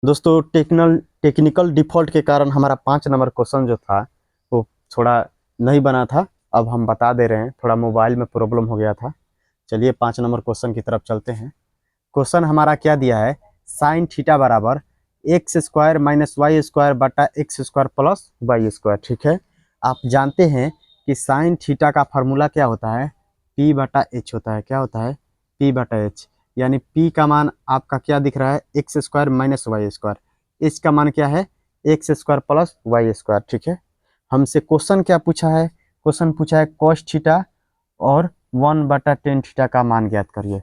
दोस्तों technical default के कारण हमारा 5 नंबर क्वेश्चन जो था वो थोड़ा नहीं बना था। अब हम बता दे रहे हैं, थोड़ा मोबाइल में प्रॉब्लम हो गया था। चलिए 5 नंबर क्वेश्चन की तरफ चलते हैं। क्वेश्चन हमारा क्या दिया है, साइन थीटा बराबर x square minus y square बटा x square plus y square. ठीक है, आप जानते हैं कि साइन थीटा का फार्मूला क्या होता है, पी बटा एच होता है। क्या होता है, पी बटा एच। यानी पी का मान आपका क्या दिख रहा है, x square minus y square. H का मान क्या है, x square plus y square. ठीक है, हमसे क्वेश्चन क्या पूछा है, क्वेश्चन पूछा है कॉस थीटा और 1/tan थीटा का मान ज्ञात करिए।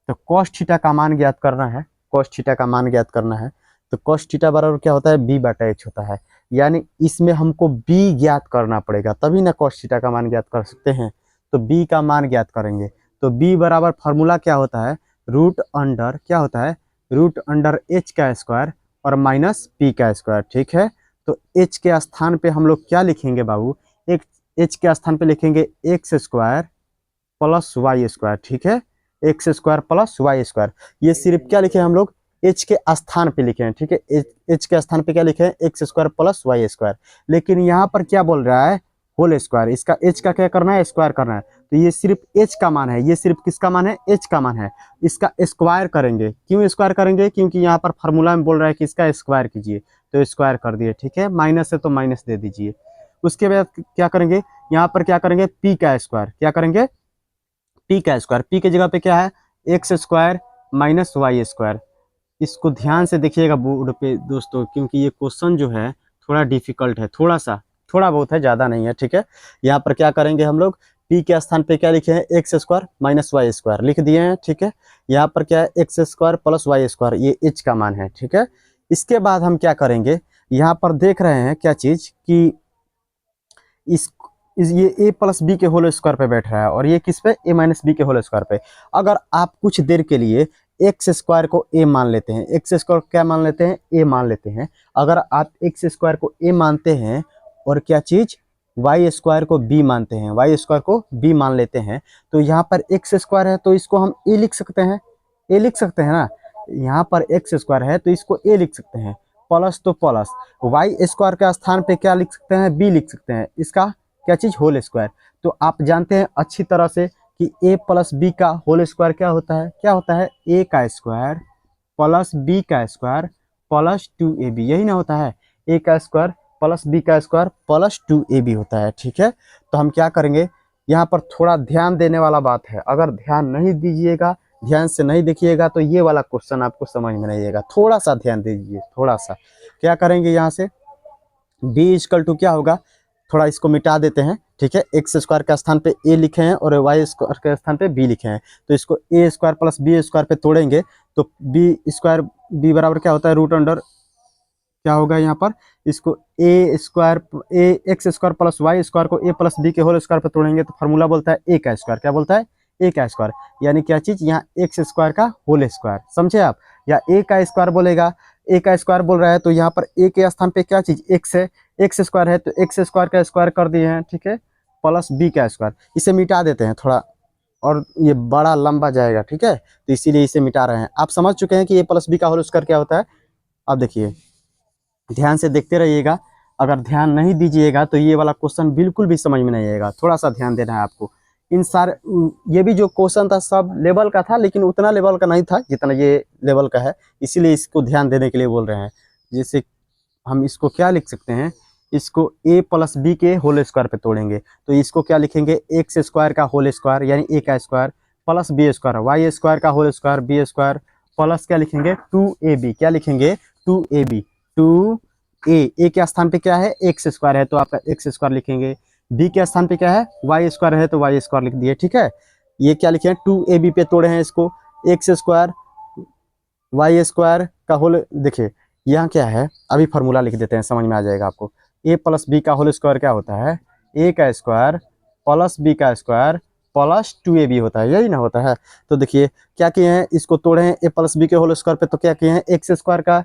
तो कॉस थीटा का मान ज्ञात करना है, कॉस थीटा का मान ज्ञात करना है। तो कॉस थीटा बराबर क्या होता है, बी बटा एच होता है। यानी इसमें हमको बी ज्ञात करना पड़ेगा, तभी ना कॉस थीटा का मान ज्ञात कर सकते हैं। तो बी का मान ज्ञात करेंगे। तो बी बराबर फार्मूला क्या होता है, रूट अंडर क्या होता है, रूट अंडर एच का स्क्वायर और माइनस पी का स्क्वायर। ठीक है, तो एच के स्थान पे हम लोग क्या लिखेंगे बाबू, एक एच के स्थान पे लिखेंगे x square plus y square. ठीक है, x square plus y square. ये सिर्फ क्या लिखे हम लोग, एच के स्थान पे लिखे हैं। ठीक है, एच के स्थान पे क्या लिखे हैं, x square plus y square. लेकिन यहाँ पर क्या बोल रहा है, होल स्क्वायर। इसका एच का क्या करना है, स्क्वायर करना है। तो ये सिर्फ एच का मान है, ये सिर्फ किसका मान है, एच का मान है। इसका स्क्वायर करेंगे। क्यों स्क्वायर करेंगे, क्योंकि यहाँ पर फार्मूला में बोल रहा है कि इसका स्क्वायर कीजिए, तो स्क्वायर कर दिए। ठीक है, माइनस है तो माइनस दे दीजिए। उसके बाद क्या करेंगे, यहाँ पर क्या करेंगे, पी का स्क्वायर। क्या करेंगे, पी का स्क्वायर। पी की जगह पे क्या है, x square minus y square. इसको ध्यान से देखिएगा बोर्ड पे दोस्तों, क्योंकि ये क्वेश्चन जो है थोड़ा डिफिकल्ट है, थोड़ा बहुत है, ज़्यादा नहीं है। ठीक है, यहाँ पर क्या करेंगे हम लोग, पी के स्थान पे क्या लिखे हैं, x square minus y square लिख दिए हैं। ठीक है, यहाँ पर क्या है, x square plus y square, ये एच का मान है। ठीक है, इसके बाद हम क्या करेंगे, यहाँ पर देख रहे हैं क्या चीज़ कि ये ए प्लस बी के होल स्क्वायर पे बैठ रहा है और ये किस पे, ए माइनस बी के होल स्क्वायर पे। अगर आप कुछ देर के लिए एक्स स्क्वायर को ए मान लेते हैं, एक्स स्क्वायर क्या मान लेते हैं, ए मान लेते हैं। अगर आप एक्स स्क्वायर को ए मानते हैं और क्या चीज, वाई स्क्वायर को बी मानते हैं, वाई स्क्वायर को बी मान लेते हैं, तो यहाँ पर एक्स स्क्वायर है तो इसको हम ए लिख सकते हैं, ए लिख सकते हैं ना। यहाँ पर एक्स स्क्वायर है तो इसको ए लिख सकते हैं, प्लस तो प्लस, वाई स्क्वायर के स्थान पे क्या लिख सकते हैं, बी लिख सकते हैं, इसका क्या चीज, होल स्क्वायर। तो आप जानते हैं अच्छी तरह से कि a प्लस बी का होल स्क्वायर क्या होता है, क्या होता है, a का स्क्वायर प्लस b का स्क्वायर प्लस 2ab, यही ना होता है, a का स्क्वायर प्लस b का स्क्वायर प्लस 2ab होता है। ठीक है, तो हम क्या करेंगे, यहाँ पर थोड़ा ध्यान देने वाला बात है। अगर ध्यान नहीं दीजिएगा, ध्यान से नहीं देखिएगा तो ये वाला क्वेश्चन आपको समझ में नहीं आएगा। थोड़ा सा ध्यान दीजिए, थोड़ा सा। क्या करेंगे, यहाँ से b इक्वल टू क्या होगा, थोड़ा इसको मिटा देते हैं। ठीक है, एक्स स्क्वायर के स्थान पे ए लिखे हैं और वाई स्क्वायर के स्थान पे बी लिखे हैं, तो इसको a square plus b square पे तोड़ेंगे तो बी स्क्वायर, बी बराबर क्या होता है, रूट अंडर क्या होगा यहाँ पर, इसको a square, a x square plus y square को ए प्लस बी के होल स्क्वायर पे तोड़ेंगे तो फार्मूला बोलता है ए का स्क्वायर। क्या बोलता है, ए का स्क्वायर। यानी क्या चीज, यहाँ एक्स स्क्वायर का होल स्क्वायर, समझे आप, या ए का स्क्वायर बोलेगा, ए का स्क्वायर बोल रहा है तो यहाँ पर ए के स्थान पे क्या चीज, एक्स है, एक्स स्क्वायर है तो एक्स स्क्वायर का स्क्वायर कर दिए हैं। ठीक है, प्लस बी का स्क्वायर, इसे मिटा देते हैं थोड़ा, और ये बड़ा लंबा जाएगा। ठीक है, तो इसीलिए इसे मिटा रहे हैं। आप समझ चुके हैं कि ए प्लस बी का होल स्क्वायर क्या होता है। अब देखिए, ध्यान से देखते रहिएगा। अगर ध्यान नहीं दीजिएगा तो ये वाला क्वेश्चन बिल्कुल भी समझ में नहीं आएगा। थोड़ा सा ध्यान देना है आपको। इन सारे, ये भी जो क्वेश्चन था सब लेवल का था, लेकिन उतना लेवल का नहीं था जितना ये लेवल का है, इसीलिए इसको ध्यान देने के लिए बोल रहे हैं। जैसे हम इसको क्या लिख सकते हैं, इसको a प्लस बी के होल स्क्वायर पे तोड़ेंगे तो इसको क्या लिखेंगे, एक्स स्क्वायर का होल स्क्वायर यानी a का square plus b square, y square का whole square b square plus क्या लिखेंगे, 2ab, क्या लिखेंगे, 2ab, 2a के स्थान पे क्या है, एक्स स्क्वायर है तो आप एक्स स्क्वायर लिखेंगे, b के स्थान पे क्या है, वाई स्क्वायर है तो वाई स्क्वायर लिख दिए। ठीक है, ये क्या लिखे हैं, 2ab पे तोड़े हैं इसको, एक्स स्क्वायर वाई स्क्वायर का होल, देखिए यहाँ क्या है, अभी फार्मूला लिख देते हैं, समझ में आ जाएगा आपको। ए प्लस बी का होल स्क्वायर क्या होता है, ए का स्क्वायर प्लस बी का स्क्वायर प्लस 2ab होता है, यही ना होता है। तो देखिए क्या किए हैं, इसको तोड़े हैं ए प्लस बी के होल स्क्वायर पे, तो क्या किए हैं, एक्स स्क्वायर का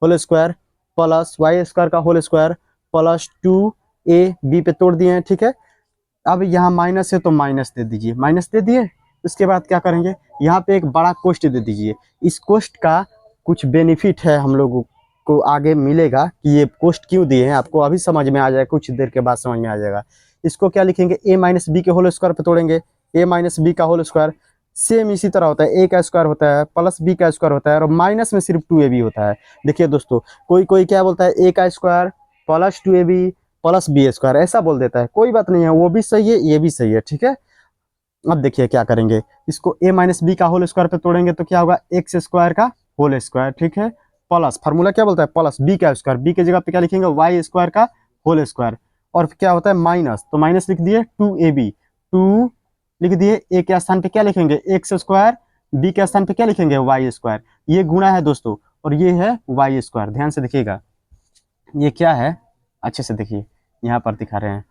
whole square plus y square का होल स्क्वायर प्लस 2ab पे तोड़ दिए हैं। ठीक है, अब यहाँ माइनस है तो माइनस दे दीजिए, माइनस दे दिए। उसके बाद क्या करेंगे, यहाँ पे एक बड़ा कोष्ट दे दीजिए। इस कोष्ट का कुछ बेनिफिट है हम लोगों आपको आगे मिलेगा कि ये कोष्ट क्यों दिए हैं, आपको अभी समझ में आ जाएगा, कुछ देर के बाद समझ में आ जाएगा। इसको क्या लिखेंगे, a माइनस बी के होल स्क्वायर पे तोड़ेंगे, a माइनस बी का होल स्क्वायर सेम इसी तरह होता है, a का स्क्वायर होता है प्लस b का स्क्वायर होता है और माइनस में सिर्फ 2ab होता है। देखिए दोस्तों, कोई कोई क्या बोलता है, a का square plus 2ab plus b square ऐसा बोल देता है, कोई बात नहीं है, वो भी सही है ये भी सही है, ठीक है। अब देखिए क्या करेंगे, इसको a माइनस बी का होल स्क्वायर पे तोड़ेंगे तो क्या होगा, एक्स स्क्वायर का होल स्क्वायर, ठीक है, प्लस फार्मूला क्या बोलता है, प्लस b का स्क्वायर, b की जगह पे क्या लिखेंगे, वाई स्क्वायर का होल स्क्वायर, और क्या होता है माइनस, तो माइनस लिख दिए 2ab, 2 लिख दिए, a के स्थान पे क्या लिखेंगे, एक्स स्क्वायर, b के स्थान पे क्या लिखेंगे, वाई स्क्वायर, ये गुणा है दोस्तों और ये है वाई स्क्वायर। ध्यान से देखिएगा ये क्या है, अच्छे से देखिए यहाँ पर दिखा रहे हैं,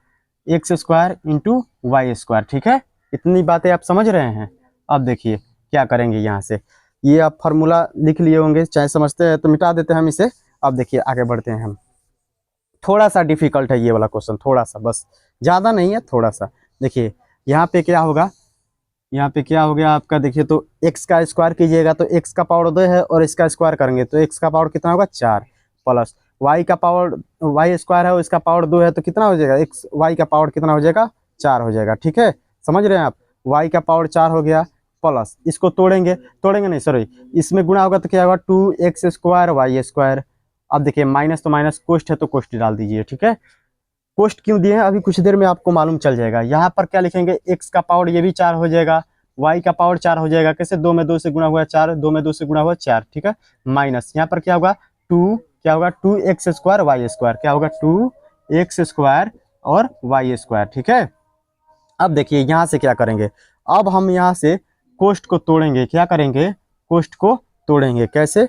x square into y square, ठीक है, इतनी बातें आप समझ रहे हैं। अब देखिए क्या करेंगे, यहाँ से ये आप फार्मूला लिख लिए होंगे, चाहे समझते हैं तो मिटा देते हैं हम इसे। अब देखिए आगे बढ़ते हैं हम, थोड़ा सा डिफिकल्ट है ये वाला क्वेश्चन, थोड़ा सा, बस ज़्यादा नहीं है, थोड़ा सा। देखिए यहाँ पे क्या होगा, यहाँ पे क्या हो गया आपका, देखिए तो x का स्क्वायर कीजिएगा तो x का पावर 2 है और इसका स्क्वायर करेंगे तो x का पावर कितना होगा 4, प्लस y का पावर y स्क्वायर है और इसका पावर 2 है तो कितना हो जाएगा, x y का पावर कितना हो जाएगा 4 हो जाएगा, ठीक है, समझ रहे हैं आप, y का पावर 4 हो गया, प्लस इसको तोड़ेंगे, तोड़ेंगे नहीं सॉरी, इसमें गुणा होगा तो क्या होगा 2x स्क्वायर वाई स्क्वायर। अब देखिए माइनस तो माइनस, कोष्ट है तो कोष्ट डाल दीजिए, ठीक है, कोष्ट क्यों दिए हैं अभी कुछ देर में आपको मालूम चल जाएगा। यहाँ पर क्या लिखेंगे, x का पावर ये भी 4 हो जाएगा, y का पावर 4 हो जाएगा, कैसे 2 में 2 से गुणा हुआ 4, 2 में 2 से गुणा हुआ 4, ठीक है, माइनस यहाँ पर क्या होगा 2, क्या होगा 2x स्क्वायर वाई स्क्वायर, क्या होगा 2x स्क्वायर और वाई स्क्वायर, ठीक है। अब देखिए यहाँ से क्या करेंगे, अब हम यहाँ से कोष्ट को तोड़ेंगे, क्या करेंगे, कोष्ट को तोड़ेंगे, कैसे,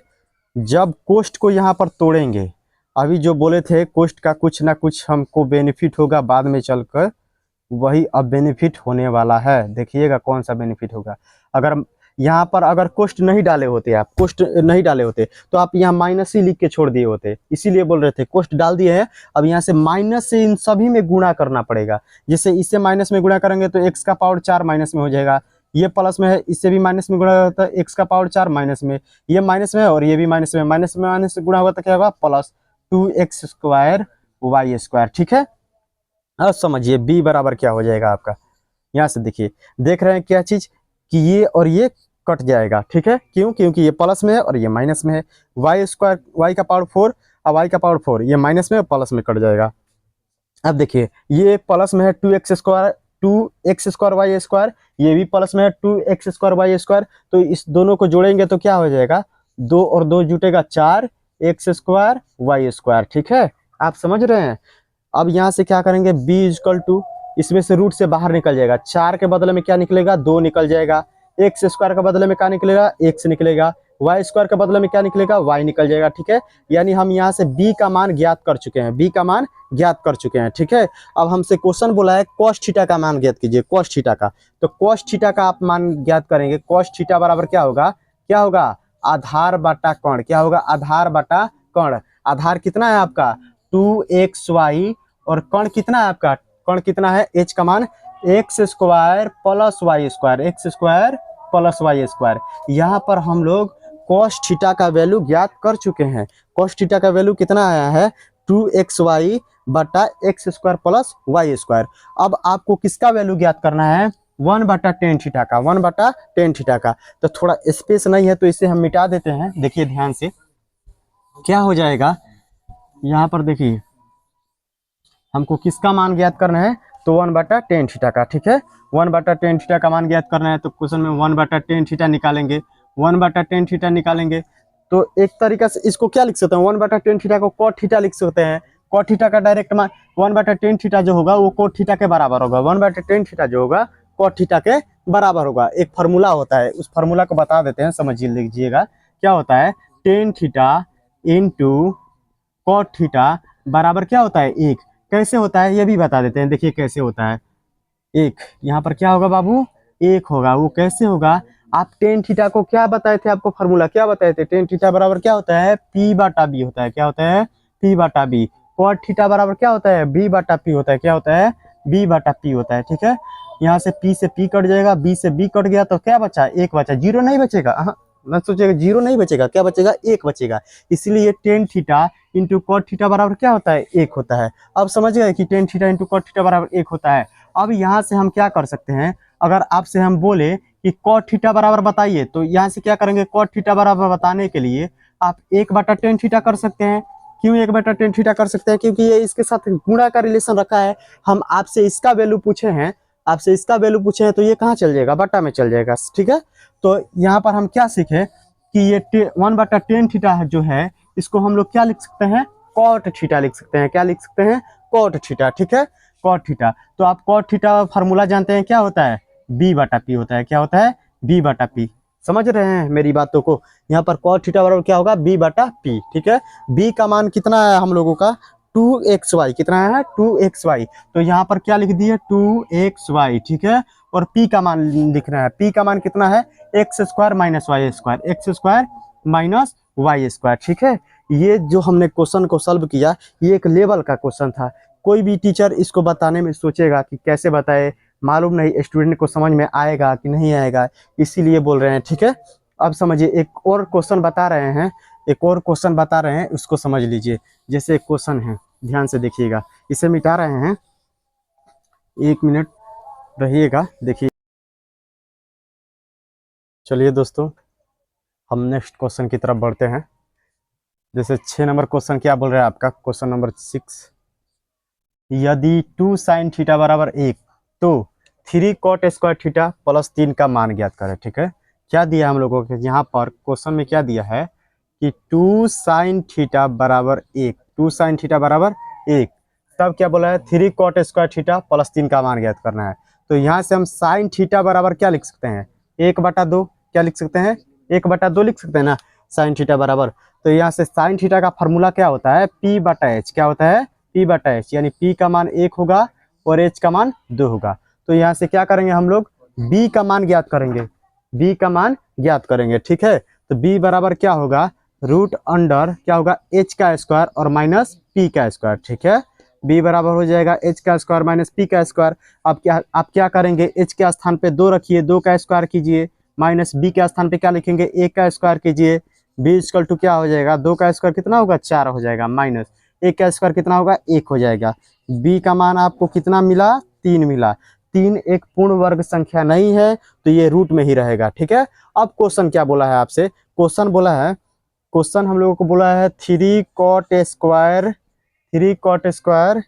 जब कोष्ट को यहाँ पर तोड़ेंगे, अभी जो बोले थे कोष्ट का कुछ ना कुछ हमको बेनिफिट होगा बाद में चलकर, वही अब बेनिफिट होने वाला है, देखिएगा कौन सा बेनिफिट होगा। अगर यहाँ पर अगर कोष्ट नहीं डाले होते, आप कोष्ट नहीं डाले होते तो आप यहाँ माइनस ही लिख के छोड़ दिए होते, इसीलिए बोल रहे थे कोष्ट डाल दिए हैं, अब यहाँ से माइनस से इन सभी में गुणा करना पड़ेगा। जैसे इससे माइनस में गुणा करेंगे तो एक्स का पावर 4 माइनस में हो जाएगा, ये प्लस में है, इससे भी माइनस में गुणा होता है, एक्स का पावर 4 माइनस में, ये माइनस में है और ये भी माइनस में, माइनस में माइनस से गुणा होगा तो क्या होगा plus 2x square y square, ठीक है। अब समझिए b बराबर क्या हो जाएगा आपका, यहाँ से देखिए, देख रहे हैं क्या चीज कि ये और ये कट जाएगा, ठीक है, क्यों, क्योंकि ये प्लस में है और ये माइनस में है, वाई स्क्वायर, वाई का पावर 4 और वाई का पावर 4, ये माइनस में और प्लस में कट जाएगा। अब देखिए ये प्लस में है 2x square, 2x square y square, ये भी प्लस में है 2x स्क्वायर वाई स्क्वायर, तो इस दोनों को जोड़ेंगे तो क्या हो जाएगा, 2 और 2 जुटेगा 4x स्क्वायर वाई स्क्वायर, ठीक है, आप समझ रहे हैं। अब यहाँ से क्या करेंगे, b इक्वल टू, इसमें से रूट से बाहर निकल जाएगा, 4 के बदले में क्या निकलेगा 2 निकल जाएगा, x स्क्वायर के बदले में क्या निकलेगा x निकलेगा, y स्क्वायर के बदले में क्या निकलेगा y निकल जाएगा, ठीक है। यानी हम यहाँ से b का मान ज्ञात कर चुके हैं, b का मान ज्ञात कर चुके हैं, ठीक है। अब हमसे क्वेश्चन बोला है कॉस थीटा का मान ज्ञात कीजिए, कॉस थीटा का, तो कॉस थीटा का आप मान ज्ञात करेंगे, कॉस थीटा बराबर क्या होगा, क्या होगा, आधार बटा कर्ण, क्या होगा, आधार बटा कर्ण, आधार कितना है आपका 2xy और कर्ण कितना है आपका, कर्ण कितना है h का मान x square plus y square, x square plus y square. यहाँ पर हम लोग कॉस थीटा का वैल्यू ज्ञात कर चुके हैं, कॉस थीटा का वैल्यू कितना आया है 2xy बटा x square plus y square. अब आपको किसका वैल्यू ज्ञात करना है, 1/tan थीटा का, 1/tan थीटा का। तो थोड़ा स्पेस नहीं है तो इसे हम मिटा देते हैं, देखिए ध्यान से क्या हो जाएगा, यहाँ पर देखिए हमको किसका मान ज्ञात करना है, तो 1/tan थीटा का, ठीक है, 1/tan थीटा का मान ज्ञात करना है तो क्वेश्चन में 1/tan थीटा निकालेंगे, 1/tan थीटा निकालेंगे तो एक तरीका से इसको क्या लिख सकते हैं, 1/tan थीटा को cot थीटा लिख सकते हैं, cot थीटा का डायरेक्ट मान 1/tan थीटा जो होगा वो cot थीटा के बराबर होगा, 1/tan थीटा जो होगा cot थीटा के बराबर होगा। एक फार्मूला होता है, उस फार्मूला को बता देते हैं, समझ लीजिएगा क्या होता है, tan theta into cot theta बराबर क्या होता है 1, कैसे होता है ये भी बता देते हैं, देखिए कैसे होता है, 1 यहाँ पर क्या होगा बाबू 1 होगा, वो कैसे होगा, आप tan थीटा को क्या बताए थे, आपको फार्मूला क्या बताए थे, tan थीटा बराबर क्या होता है p/b होता है, क्या होता है p/b, cot थीटा बराबर क्या होता है b/p होता है, क्या होता है b/p होता है, ठीक है। यहाँ से p से p कट जाएगा, b से b कट गया तो क्या बचा 1 बचा, 0 नहीं बचेगा, हाँ मैं सोचेगा जीरो नहीं बचेगा, क्या बचेगा, एक बचेगा। इसीलिए tan theta into cot theta बराबर क्या होता है, एक होता है। अब समझ गए कि tan theta into cot theta बराबर एक होता है। अब यहाँ से हम क्या कर सकते हैं, अगर आपसे हम बोले कि कॉट थीटा बराबर बताइए, तो यहाँ से क्या करेंगे, कॉट थीटा बराबर बताने के लिए आप 1/10 थीटा कर सकते हैं। क्यों 1/10 थीटा कर सकते हैं, क्योंकि ये इसके साथ गुणा का रिलेशन रखा है। हम आपसे इसका वैल्यू पूछे हैं, आपसे इसका वैल्यू पूछे हैं, तो ये कहाँ चल जाएगा, बटा में चल जाएगा, ठीक है। तो यहाँ पर हम क्या सीखे कि ये 1/10 थीटा है जो है, इसको हम लोग क्या लिख सकते हैं, कॉट थीटा लिख सकते हैं। क्या लिख सकते हैं, कॉट थीटा, ठीक है, कॉट थीटा। तो आप कॉट थीटा फार्मूला जानते हैं, क्या होता है, b/p होता है। क्या होता है, b/p। समझ रहे हैं मेरी बातों को। यहाँ पर cot थीटा बराबर क्या होगा, b/p, ठीक है। b का मान कितना है हम लोगों का, 2xy, कितना है, 2xy। तो यहाँ पर क्या लिख दिए, 2xy, ठीक है। और p का मान लिखना है, p का मान कितना है, x² minus y square, x² minus y square, ठीक है। ये जो हमने क्वेश्चन को सॉल्व किया, ये एक लेवल का क्वेश्चन था। कोई भी टीचर इसको बताने में सोचेगा कि कैसे बताए, मालूम नहीं स्टूडेंट को समझ में आएगा कि नहीं आएगा, इसीलिए बोल रहे हैं, ठीक है। अब समझिए, एक और क्वेश्चन बता रहे हैं, एक और क्वेश्चन बता रहे हैं, उसको समझ लीजिए। जैसे एक क्वेश्चन है, ध्यान से देखिएगा, इसे मिटा रहे हैं, 1 मिनट रहिएगा, देखिए। चलिए दोस्तों, हम नेक्स्ट क्वेश्चन की तरफ बढ़ते हैं। जैसे 6 नंबर क्वेश्चन क्या बोल रहा है आपका, क्वेश्चन नंबर 6, यदि 2 साइन थीटा बराबर 1, तो 3 कॉट स्क्वायर थीटा प्लस 3 का मान ज्ञात करें, ठीक है। क्या दिया हम लोगों के यहाँ पर क्वेश्चन में, क्या दिया है कि 2 साइन थीटा बराबर 1, 2 साइन थीटा बराबर 1, तब क्या बोला है, 3 कॉट स्क्वायर थीटा प्लस 3 का मान ज्ञात करना है। तो यहाँ से हम साइन थीटा बराबर क्या लिख सकते हैं, 1/2, क्या लिख सकते हैं, 1/2 लिख सकते हैं ना, साइन थीटा बराबर। तो यहाँ से साइन थीटा का फॉर्मूला क्या होता है, p/h, क्या होता है, p/h, यानी p का मान 1 होगा और h का मान 2 होगा। तो यहाँ से क्या करेंगे हम लोग, b का मान ज्ञात करेंगे, b का मान ज्ञात करेंगे, ठीक है। तो b बराबर क्या होगा, रूट अंडर क्या होगा, h का स्क्वायर और माइनस p का स्क्वायर, ठीक है। b बराबर हो जाएगा h का स्क्वायर माइनस p का स्क्वायर। आप क्या करेंगे, h के स्थान पे 2 रखिए, 2 का स्क्वायर कीजिए, माइनस b के स्थान पे क्या लिखेंगे, 1 का स्क्वायर कीजिए। b इक्वल टू क्या हो जाएगा, 2 का स्क्वायर कितना होगा, 4 हो जाएगा, माइनस 1 का स्क्वायर कितना होगा, 1 हो जाएगा। b का मान आपको कितना मिला, 3 मिला। 3 एक पूर्ण वर्ग संख्या नहीं है, तो ये रूट में ही रहेगा, ठीक है। अब क्वेश्चन क्या बोला है आपसे, क्वेश्चन बोला है, क्वेश्चन हम लोगों को बोला है 3 कॉट स्क्वायर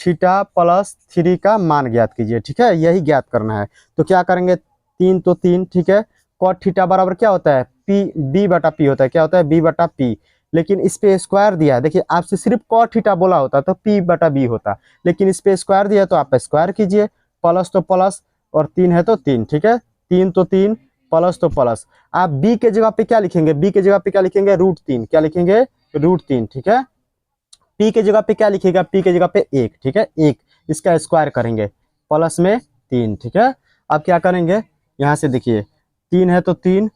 थीटा प्लस 3 का मान ज्ञात कीजिए, ठीक है, यही ज्ञात करना है। तो क्या करेंगे, 3 तो 3, ठीक है। कॉट थीटा बराबर क्या होता है, b/p होता है, क्या होता है, b/p। लेकिन इस पे स्क्वायर दिया है, देखिए आपसे सिर्फ कॉट थीटा बोला होता तो p/b होता, लेकिन इस पे स्क्वायर दिया तो आप स्क्वायर कीजिए, प्लस तो प्लस और 3 है तो 3, ठीक है, 3 तो 3, प्लस तो प्लस। आप b के जगह पे क्या लिखेंगे, b के जगह पे क्या लिखेंगे, √3, क्या लिखेंगे, √3, ठीक है। p के जगह पे क्या लिखेगा, p के जगह पे 1, ठीक है, 1, इसका स्क्वायर करेंगे, प्लस में 3, ठीक है। अब क्या करेंगे, यहाँ से देखिए 3 है तो 3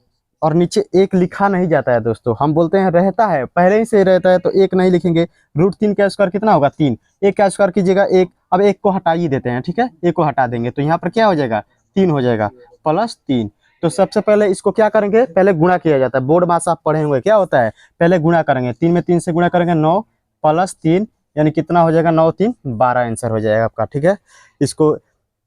और नीचे 1 लिखा नहीं जाता है दोस्तों, हम बोलते हैं रहता है, पहले ही से रहता है, तो 1 नहीं लिखेंगे। √3 का स्क्वायर कितना होगा, 3, 1 का स्क्वायर कीजिएगा 1। अब 1 को हटा ही देते हैं, ठीक है, 1 को हटा देंगे तो यहाँ पर क्या हो जाएगा, 3 हो जाएगा, प्लस 3। तो सबसे पहले इसको क्या करेंगे, पहले गुणा किया जाता है, बोर्ड मास आप पढ़े होंगे, क्या होता है, पहले गुणा करेंगे, 3 में 3 से गुणा करेंगे, 9 प्लस 3, यानी कितना हो जाएगा, 9 3 12 आंसर हो जाएगा आपका, ठीक है। इसको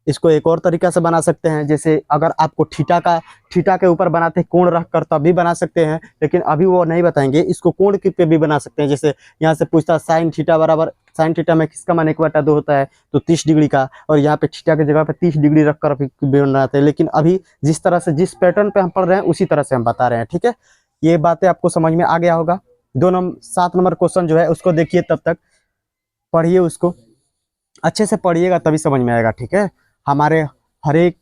इसको एक और तरीका से बना सकते हैं, जैसे अगर आपको थीटा के ऊपर बनाते हैं कोण रख कर, तब भी बना सकते हैं, लेकिन अभी वो नहीं बताएंगे। इसको कोण के पे भी बना सकते हैं, जैसे यहाँ से पूछता है साइन थीटा बराबर, साइन थीटा में किसका मान 1/2 होता है, तो 30 डिग्री का, और यहाँ पे थीटा की जगह पे 30 डिग्री रख कर भी बनाते हैं। लेकिन अभी जिस तरह से, जिस पैटर्न पे हम पढ़ रहे हैं, उसी तरह से हम बता रहे हैं, ठीक है। ये बातें आपको समझ में आ गया होगा। 7 नंबर क्वेश्चन जो है उसको देखिए, तब तक पढ़िए, उसको अच्छे से पढ़िएगा तभी समझ में आएगा, ठीक है। हमारे हर एक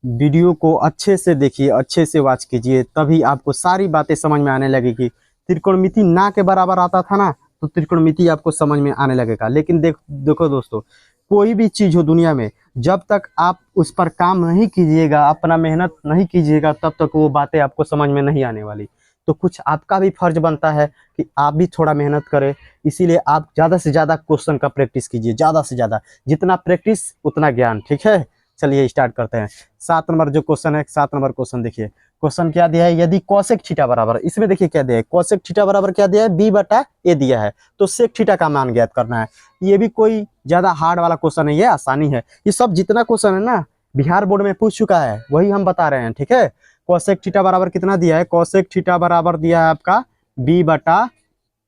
वीडियो को अच्छे से देखिए, अच्छे से वॉच कीजिए, तभी आपको सारी बातें समझ में आने लगेगी। त्रिकोणमिति ना के बराबर आता था ना, तो त्रिकोणमिति आपको समझ में आने लगेगा। लेकिन देखो दोस्तों, कोई भी चीज़ हो दुनिया में, जब तक आप उस पर काम नहीं कीजिएगा, अपना मेहनत नहीं कीजिएगा, तब तक वो बातें आपको समझ में नहीं आने वाली। तो कुछ आपका भी फर्ज बनता है कि आप भी थोड़ा मेहनत करें। इसीलिए आप ज़्यादा से ज़्यादा क्वेश्चन का प्रैक्टिस कीजिए, ज़्यादा से ज़्यादा, जितना प्रैक्टिस उतना ज्ञान, ठीक है। चलिए स्टार्ट करते हैं। 7 नंबर जो क्वेश्चन है, 7 नंबर क्वेश्चन देखिए, क्वेश्चन क्या दिया है, यदि कॉसेक थीटा बराबर, इसमें देखिए क्या दिया है, कॉसेक थीटा बराबर क्या दिया है, बी बटा ए दिया है, तो सेक थीटा का मान ज्ञात करना है। ये भी कोई ज्यादा हार्ड वाला क्वेश्चन नहीं है, आसानी है। ये सब जितना क्वेश्चन है ना बिहार बोर्ड में पूछ चुका है वही हम बता रहे हैं, ठीक है। कॉसेक थीटा बराबर कितना दिया है, कॉसेक थीटा बराबर दिया है आपका बी बटा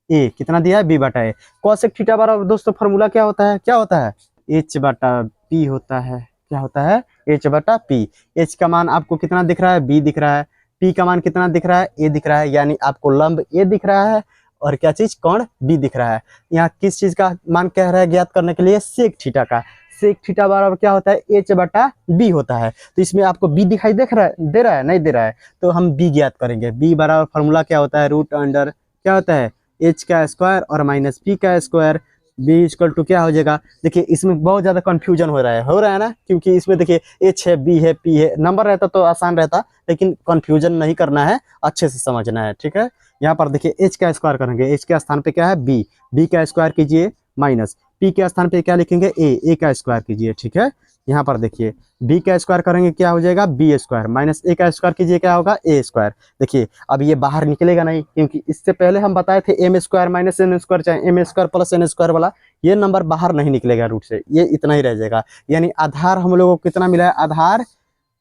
ए, कितना दिया है, बी बटा ए। कॉसेक थीटा बराबर दोस्तों फॉर्मूला क्या होता है, क्या होता है, एच बटा पी होता है, क्या होता है, एच बटा पी। एच का मान आपको कितना दिख रहा है, बी दिख रहा है, पी का मान कितना दिख रहा है, ए दिख रहा है, यानी आपको लंब ए दिख रहा है और क्या चीज, कोण बी दिख रहा है। यहाँ किस चीज का मान कह रहा है ज्ञात करने के लिए, सेक थीटा का। सेक थीटा बराबर क्या होता है, एच बटा बी होता है। तो इसमें आपको बी दिखाई देख रहा है, दे रहा है, नहीं दे रहा है, तो हम बी ज्ञात करेंगे। बी बराबर फॉर्मूला क्या होता है, रूट अंडर क्या होता है, एच का स्क्वायर और माइनस पी का स्क्वायर, बी इक्वल टू क्या हो जाएगा। देखिए इसमें बहुत ज्यादा कंफ्यूजन हो रहा है ना, क्योंकि इसमें देखिए एच है, बी है, पी है, नंबर रहता तो आसान रहता, लेकिन कंफ्यूजन नहीं करना है, अच्छे से समझना है, ठीक है। यहाँ पर देखिए एच का स्क्वायर करेंगे, एच के स्थान पे क्या है, बी, बी का स्क्वायर कीजिए, माइनस पी के स्थान पे क्या लिखेंगे, ए का स्क्वायर कीजिए, ठीक है। यहाँ पर देखिए बी का स्क्वायर करेंगे क्या हो जाएगा, बी स्क्वायर, माइनस ए का स्क्वायर कीजिए क्या होगा, ए स्क्वायर। देखिए अब ये बाहर निकलेगा नहीं, क्योंकि इससे पहले हम बताए थे m square minus n square, चाहे m square plus n square वाला, ये नंबर बाहर नहीं निकलेगा रूट से, ये इतना ही रह जाएगा। यानी आधार हम लोगों को कितना मिला है, आधार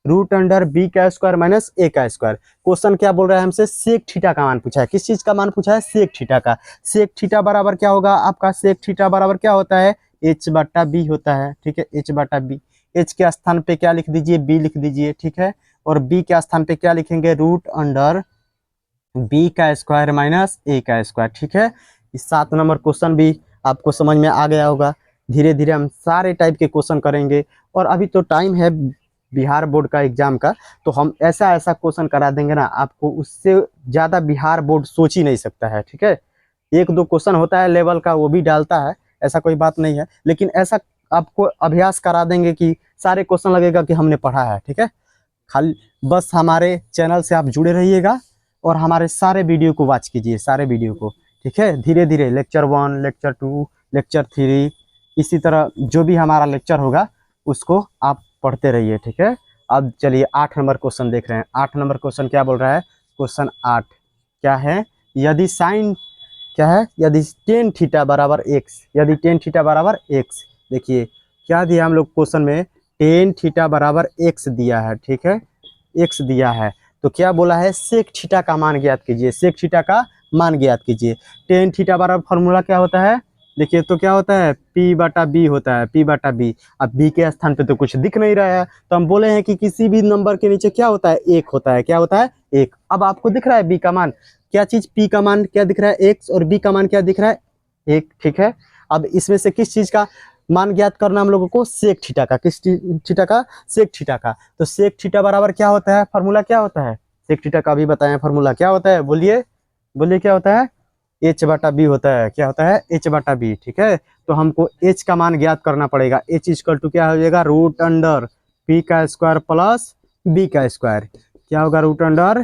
रूट अंडर बी का स्क्वायर माइनस ए का स्क्वायर। क्वेश्चन क्या बोल रहा है हमसे, सेक थीटा का मान पूछा है, किस चीज का मान पूछा है, सेक थीटा का। सेक थीटा बराबर क्या होगा आपका, सेक थीटा बराबर क्या होता है, एच बटा बी होता है, ठीक है, एच बटा बी। एच के स्थान पे क्या लिख दीजिए, बी लिख दीजिए, ठीक है, और बी के स्थान पे क्या लिखेंगे, रूट अंडर बी का स्क्वायर माइनस ए का स्क्वायर, ठीक है। इस 7 नंबर क्वेश्चन भी आपको समझ में आ गया होगा। धीरे धीरे हम सारे टाइप के क्वेश्चन करेंगे, और अभी तो टाइम है बिहार बोर्ड का एग्जाम का, तो हम ऐसा ऐसा क्वेश्चन करा देंगे ना आपको, उससे ज़्यादा बिहार बोर्ड सोच ही नहीं सकता है, ठीक है। एक दो क्वेश्चन होता है लेवल का, वो भी डालता है, ऐसा कोई बात नहीं है, लेकिन ऐसा आपको अभ्यास करा देंगे कि सारे क्वेश्चन लगेगा कि हमने पढ़ा है, ठीक है। खाली बस हमारे चैनल से आप जुड़े रहिएगा और हमारे सारे वीडियो को वॉच कीजिए, सारे वीडियो को, ठीक है। धीरे धीरे लेक्चर 1, लेक्चर 2, लेक्चर 3, इसी तरह जो भी हमारा लेक्चर होगा उसको आप पढ़ते रहिए, ठीक है। अब चलिए 8 नंबर क्वेश्चन देख रहे हैं। 8 नंबर क्वेश्चन क्या बोल रहा है, क्वेश्चन 8 क्या है, यदि साइन क्या है, यदि टेन थीटा बराबर एक्स, यदि टेन थीटा बराबर एक्स, देखिए क्या दिया हम लोग क्वेश्चन में, टेन थीटा बराबर एक्स दिया है, ठीक है, एक्स दिया है, तो क्या बोला है, सेक थीटा का मान ज्ञात कीजिए, सेक थीटा का मान ज्ञात कीजिए। टेन थीटा बराबर फॉर्मूला क्या होता है, देखिए तो क्या होता है, पी बटा बी होता है, पी बटा बी। अब बी के स्थान पे तो कुछ दिख नहीं रहा है, तो हम बोले हैं कि किसी भी नंबर के नीचे क्या होता है, एक होता है, क्या होता है, एक। अब आपको दिख रहा है बी का मान, क्या चीज, पी का मान क्या दिख रहा है, एक्स, और बी का मान क्या दिख रहा है, एक, ठीक है। अब इसमें से किस चीज का मान ज्ञात करना हम लोगों को, सेक थीटा का, किस थीटा का, सेक थीटा का। तो सेक थीटा बराबर क्या होता है, फॉर्मूला क्या होता है, सेक थीटा का भी बताएं फॉर्मूला क्या होता है, बोलिए बोलिए क्या होता है, एच बटा बी होता है, क्या होता है, एच बटा बी, ठीक है। तो हमको एच का मान ज्ञात करना पड़ेगा, एच इक्वल टू क्या हो जाएगा, रूट अंडर पी का स्क्वायर प्लस बी का स्क्वायर, क्या होगा, रूट अंडर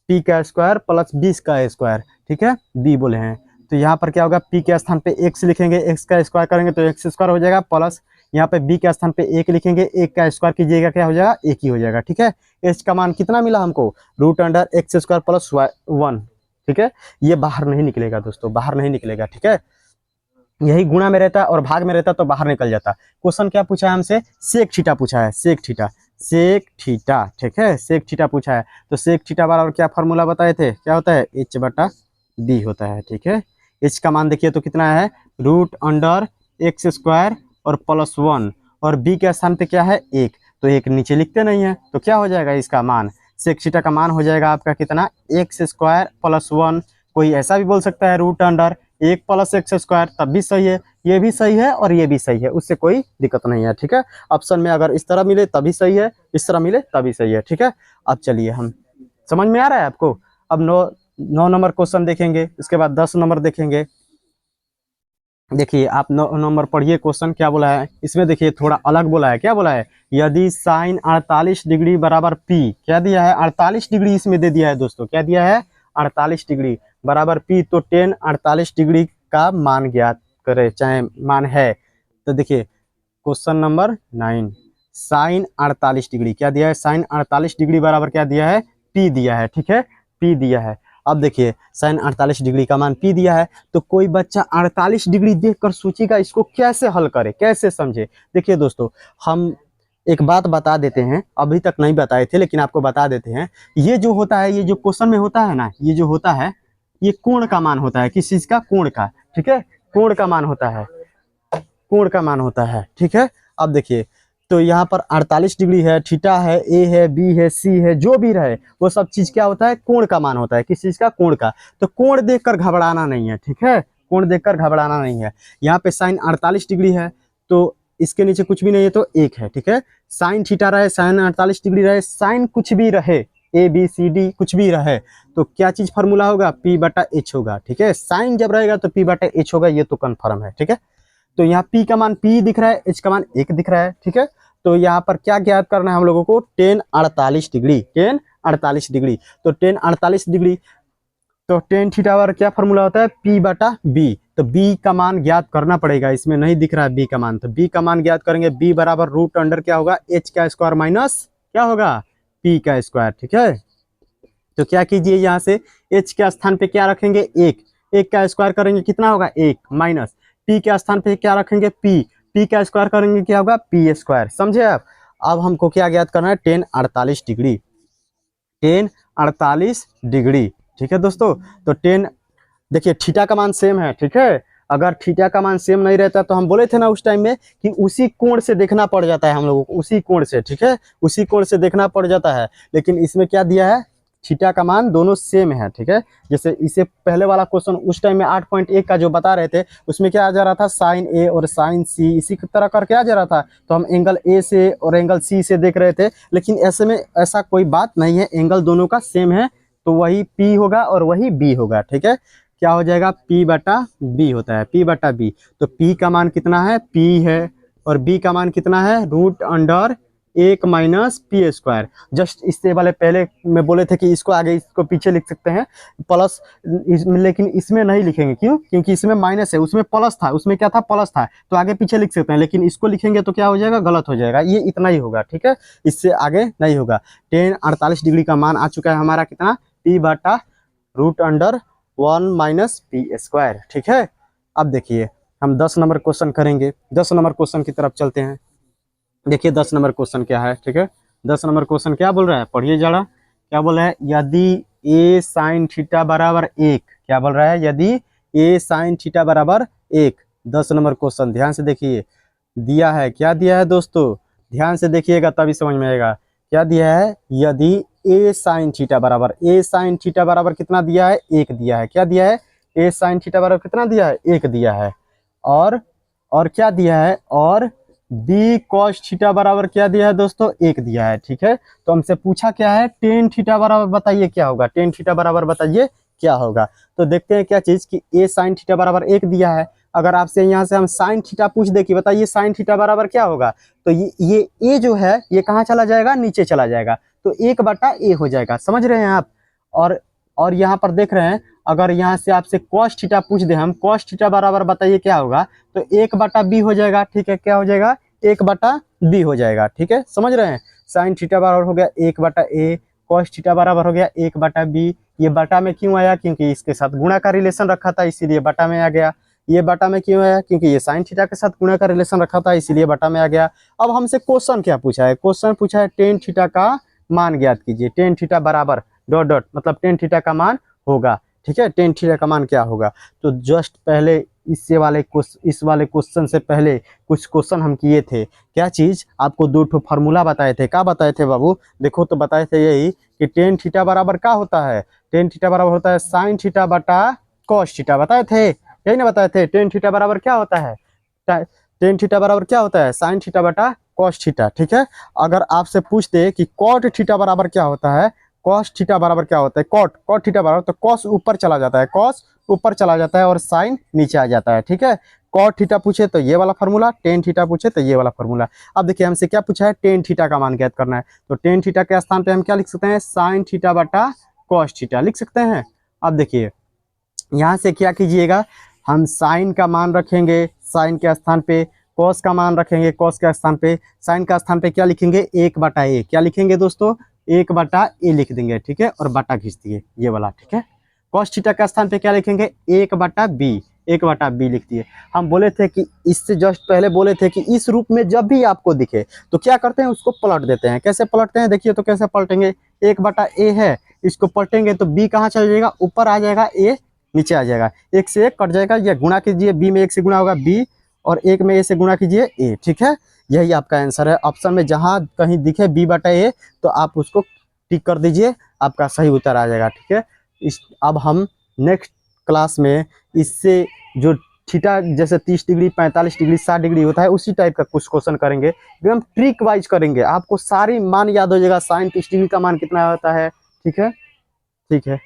पी का स्क्वायर प्लस बी का स्क्वायर, ठीक है, बी बोले हैं। तो यहाँ पर क्या होगा, पी के स्थान पे एक्स लिखेंगे, एक्स का स्क्वायर करेंगे तो एक्स स्क्वायर हो जाएगा, प्लस यहाँ पे बी के स्थान पे एक लिखेंगे, एक का स्क्वायर कीजिएगा क्या हो जाएगा, एक ही हो जाएगा, ठीक है। एच का मान कितना मिला हमको, root under x square plus 1, ठीक है। ये बाहर नहीं निकलेगा दोस्तों, बाहर नहीं निकलेगा, ठीक है। यही गुणा में रहता और भाग में रहता तो बाहर निकल जाता। क्वेश्चन क्या पूछा है हमसे, सेक थीटा पूछा है, सेक थीटा, सेक थीटा, ठीक है, सेक थीटा पूछा है। तो सेक थीटा बराबर क्या फॉर्मूला बताए थे, क्या होता है, एच बटा डी होता है, ठीक है। एच का मान देखिए तो कितना है, रूट अंडर एक्स स्क्वायर और प्लस 1, और बी के स्थान पे क्या है, एक, तो एक नीचे लिखते नहीं है, तो क्या हो जाएगा इसका मान, सेक थीटा का मान हो जाएगा आपका कितना, एक्स स्क्वायर प्लस 1। कोई ऐसा भी बोल सकता है रूट अंडर एक प्लस एक्स स्क्वायर, तब भी सही है, ये भी सही है और ये भी सही है, उससे कोई दिक्कत नहीं है, ठीक है। ऑप्शन में अगर इस तरह मिले तभी सही है, इस तरह मिले तभी सही है, ठीक है। अब चलिए हम, समझ में आ रहा है आपको। अब 9 नंबर क्वेश्चन देखेंगे, उसके बाद 10 नंबर देखेंगे। देखिए आप 9 नंबर पढ़िए, क्वेश्चन क्या बोला है इसमें, देखिए थोड़ा अलग बोला है, क्या बोला है, यदि साइन 48 डिग्री बराबर पी, क्या दिया है, 48 डिग्री इसमें दे दिया है दोस्तों, क्या दिया है, 48 डिग्री बराबर पी, तो टेन 48 डिग्री का मान ज्ञात करे, चाहे मान है। तो देखिए क्वेश्चन नंबर 9, साइन 48 डिग्री क्या दिया है, साइन 48 डिग्री बराबर क्या दिया है, P दिया है, ठीक है, P दिया है। अब देखिए साइन 48 डिग्री का मान P दिया है, तो कोई बच्चा 48 डिग्री देखकर सोचेगा इसको कैसे हल करे, कैसे समझे। देखिए दोस्तों, हम एक बात बता देते हैं, अभी तक नहीं बताए थे लेकिन आपको बता देते हैं। ये जो होता है, ये जो क्वेश्चन में होता है ना, ये जो होता है ये कोण का मान होता है। किस चीज का? कोण का, ठीक है, कोण का मान होता है, कोण का मान होता है, ठीक है। अब देखिए, तो यहाँ पर 48 डिग्री है, थीटा है, ए है, बी है, सी है, जो भी रहे वो सब चीज क्या होता है? कोण का मान होता है। किस चीज का? कोण का। तो कोण देखकर घबराना नहीं है, ठीक है, कोण देखकर घबराना नहीं है। यहाँ पे साइन 48 डिग्री है, तो इसके नीचे कुछ भी नहीं है तो 1 है, ठीक है। साइन थीटा रहे, साइन 48 डिग्री रहे, साइन कुछ भी रहे, ए बी सी डी कुछ भी रहे, तो क्या चीज फॉर्मूला होगा? पी बटा एच होगा, ठीक है। साइन जब रहेगा तो पी बटा एच होगा, ये तो कन्फर्म है, ठीक है। तो यहाँ P का मान P दिख रहा है, H का मान 1 दिख रहा है, ठीक है। तो यहाँ पर क्या ज्ञात करना है हम लोगों को? tan 48 degree, tan 48 degree. तो tan 48 डिग्री, तो tan थीटा पर क्या फॉर्मूला होता है? P बटा B। तो B का मान ज्ञात करना पड़ेगा, इसमें नहीं दिख रहा है B का मान, तो B का मान ज्ञात करेंगे। B बराबर रूट अंडर क्या होगा? H का स्क्वायर माइनस क्या होगा? P का स्क्वायर, ठीक है। तो क्या कीजिए, यहाँ से H के स्थान पे क्या रखेंगे? 1 का स्क्वायर करेंगे कितना होगा? 1 माइनस P के स्थान पे क्या रखेंगे? P का स्क्वायर करेंगे क्या होगा? P square. समझे आप? अब हमको क्या ज्ञात करना है? tan 48 डिग्री, tan 48 डिग्री, ठीक है दोस्तों। तो tan, देखिए थीटा का मान सेम है, ठीक है। अगर थीटा का मान सेम नहीं रहता तो हम बोले थे ना उस टाइम में कि उसी कोण से देखना पड़ जाता है हम लोगों को, उसी कोण से, ठीक है, उसी कोण से देखना पड़ जाता है। लेकिन इसमें क्या दिया है? थीटा का मान दोनों सेम है, ठीक है। जैसे इसे पहले वाला क्वेश्चन उस टाइम में 8.1 का जो बता रहे थे, उसमें क्या आ जा रहा था? साइन ए और साइन सी, इसी की तरह करके आ जा रहा था। तो हम एंगल ए से और एंगल सी से देख रहे थे, लेकिन ऐसे में ऐसा कोई बात नहीं है, एंगल दोनों का सेम है, तो वही P होगा और वही B होगा, ठीक है। क्या हो जाएगा? P बटा B होता है, P बटा B। तो P का मान कितना है? P है, और B का मान कितना है? Root under 1 minus P square. Just इससे वाले पहले में बोले थे कि इसको आगे इसको पीछे लिख सकते हैं प्लस, लेकिन इसमें नहीं लिखेंगे। क्यों? क्योंकि इसमें माइनस है, उसमें प्लस था, उसमें क्या था? प्लस था, तो आगे पीछे लिख सकते हैं, लेकिन इसको लिखेंगे तो क्या हो जाएगा? गलत हो जाएगा। ये इतना ही होगा, ठीक है, इससे आगे नहीं होगा। tan 48 डिग्री का मान आ चुका है हमारा कितना? P बटा root under 1 minus P square, ठीक है। अब देखिए हम 10 नंबर क्वेश्चन करेंगे, 10 नंबर क्वेश्चन की तरफ चलते हैं। देखिए 10 नंबर क्वेश्चन क्या है, ठीक है। 10 नंबर क्वेश्चन क्या बोल रहा है? पढ़िए जरा, क्या बोल रहा है? यदि a साइन थीटा बराबर 1, क्या बोल रहा है? यदि a साइन थीटा बराबर 1। 10 नंबर क्वेश्चन ध्यान से देखिए, दिया है, क्या दिया है दोस्तों? ध्यान से देखिएगा तभी समझ में आएगा। क्या दिया है? यदि a साइन थीटा बराबर, a साइन थीटा बराबर कितना दिया है? 1 दिया है। क्या दिया है? a साइन थीटा बराबर कितना दिया है? 1 दिया है। और क्या दिया है? और बी कॉस थीटा बराबर क्या दिया है दोस्तों? 1 दिया है, ठीक है। तो हमसे पूछा क्या है? टेन थीटा बराबर बताइए क्या होगा? टेन थीटा बराबर बताइए क्या होगा? तो देखते हैं क्या चीज कि ए साइन थीटा बराबर 1 दिया है। अगर आपसे यहाँ से हम साइन थीटा पूछ दे कि बताइए साइन थीटा बराबर क्या होगा, तो ये ए जो है ये कहाँ चला जाएगा? नीचे चला जाएगा, तो 1 बटा ए हो जाएगा। समझ रहे हैं आप? और यहाँ पर देख रहे हैं, अगर यहाँ से आपसे कॉस थीटा पूछ दे हम, कॉस थीटा बराबर बताइए क्या होगा, तो 1 बटा बी हो जाएगा, ठीक है। क्या हो जाएगा? 1 बटा बी हो जाएगा, ठीक है। समझ रहे हैं? साइन थीटा बराबर हो गया 1 बटा ए, कॉस थीटा बराबर हो गया 1 बटा बी। ये बटा में क्यों आया? क्योंकि इसके साथ गुणा का रिलेशन रखा था, इसीलिए बटा में आ गया। ये बटा में क्यों आया? क्योंकि ये साइन थीटा के साथ गुणा का रिलेशन रखा था, इसीलिए बटा में आ गया। अब हमसे क्वेश्चन क्या पूछा है? क्वेश्चन पूछा है टेन थीटा का मान ज्ञात कीजिए। टेन थीटा बराबर डॉट डॉट, मतलब टेन थीटा का मान होगा, ठीक है। टेन थीटा का मान क्या होगा? तो जस्ट पहले इस वाले क्वेश्चन से पहले कुछ क्वेश्चन हम किए थे। क्या चीज? आपको 2 फार्मूला बताए थे। क्या बताए थे बाबू? देखो तो बताए थे यही कि टेन थीटा बराबर क्या होता है? टेन थीटा बराबर होता है साइन थीटा बटा कॉस थीटा, बताए थे, यही ना बताए थे। टेन थीटा बराबर क्या होता है? टेन थीटा बराबर क्या होता है? साइन थीटा बटा कॉस थीटा, ठीक है। अगर आपसे पूछते कि कॉट थीटा बराबर क्या होता है, कॉस थीटा बराबर क्या होता है? कॉट थीटा बराबर, तो कॉस ऊपर चला जाता है, कॉस ऊपर चला जाता है और साइन नीचे आ जाता है, ठीक है। कॉट थीटा पूछे तो ये वाला फार्मूला, टेन थीटा पूछे तो ये वाला फार्मूला। अब देखिए हमसे क्या पूछा है? टेन थीटा का मान ज्ञात करना है, तो टेन थीटा के स्थान पे हम क्या लिख सकते हैं? साइन थीटा बटा कॉस थीटा लिख सकते हैं। अब देखिए यहाँ से क्या कीजिएगा, हम साइन का मान रखेंगे साइन के स्थान पे, कॉस का मान रखेंगे कॉस के स्थान पे, साइन का स्थान पे क्या लिखेंगे? 1 बटा ए। क्या लिखेंगे दोस्तों? 1 बटा ए लिख देंगे, ठीक है, और बटा खींच दिए ये वाला, ठीक है। कॉस थीटा का स्थान पे क्या लिखेंगे, 1 बटा बी, 1 बटा बी लिख दिए। हम बोले थे कि इससे जस्ट पहले बोले थे कि इस रूप में जब भी आपको दिखे तो क्या करते हैं, उसको पलट देते हैं। कैसे पलटते हैं, देखिए तो कैसे पलटेंगे, 1 बटा ए है, इसको पलटेंगे तो बी कहाँ चल जाएगा, ऊपर आ जाएगा, ए नीचे आ जाएगा, 1 से 1 कट जाएगा, ये गुणा कीजिए, बी में 1 से गुणा होगा बी, और 1 में ए से गुणा कीजिए ए, ठीक है। यही आपका आंसर है। ऑप्शन में जहाँ कहीं दिखे बी बटा ए तो आप उसको टिक कर दीजिए, आपका सही उत्तर आ जाएगा, ठीक है। अब हम नेक्स्ट क्लास में इससे जो थीटा जैसे 30 डिग्री, 45 डिग्री, 60 डिग्री होता है, उसी टाइप का कुछ क्वेश्चन करेंगे, एकदम ट्रिक वाइज करेंगे, आपको सारी मान याद हो जाएगा, साइन 30 डिग्री का मान कितना होता है, ठीक है। ठीक है।